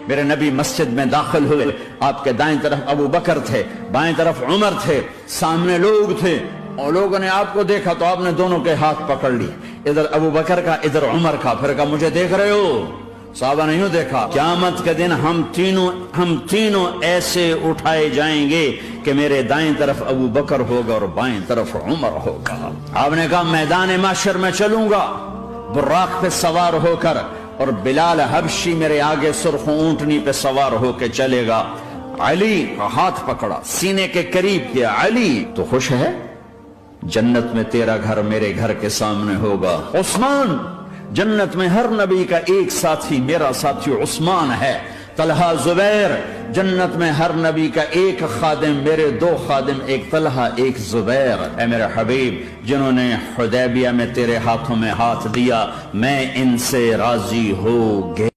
मेरे नबी मस्जिद में दाखिल हुए, आपके दाएं तरफ अबू बकर थे, बाएं तरफ उमर थे, सामने लोग थे, और लोगों ने आपको देखा तो आपने दोनों के हाथ पकड़ लिए, इधर अबू बकर का इधर उमर का। फिर कहा मुझे देख रहे हो? साहबा नहीं देखा। क़यामत के दिन हम तीनों ऐसे उठाए जाएंगे कि मेरे दाएं तरफ अबू बकर होगा और बाएं तरफ उमर होगा। आपने कहा मैदान माशर में चलूंगा बुर्राक पे सवार होकर, और बिलाल हबशी मेरे आगे सुर्ख ऊंटनी पे सवार होकर चलेगा। अली का हाथ पकड़ा, सीने के करीब किया। अली तो खुश है? जन्नत में तेरा घर मेरे घर के सामने होगा। उस्मान, जन्नत में हर नबी का एक साथी मेरा साथी उस्मान है। तलहा, जुबैर, जन्नत में हर नबी का एक खादिम मेरे दो खादिम, एक तलहा एक जुबैर। ऐ मेरे हबीब, जिन्होंने हुदैबिया में तेरे हाथों में हाथ दिया, मैं इनसे राजी हो गया।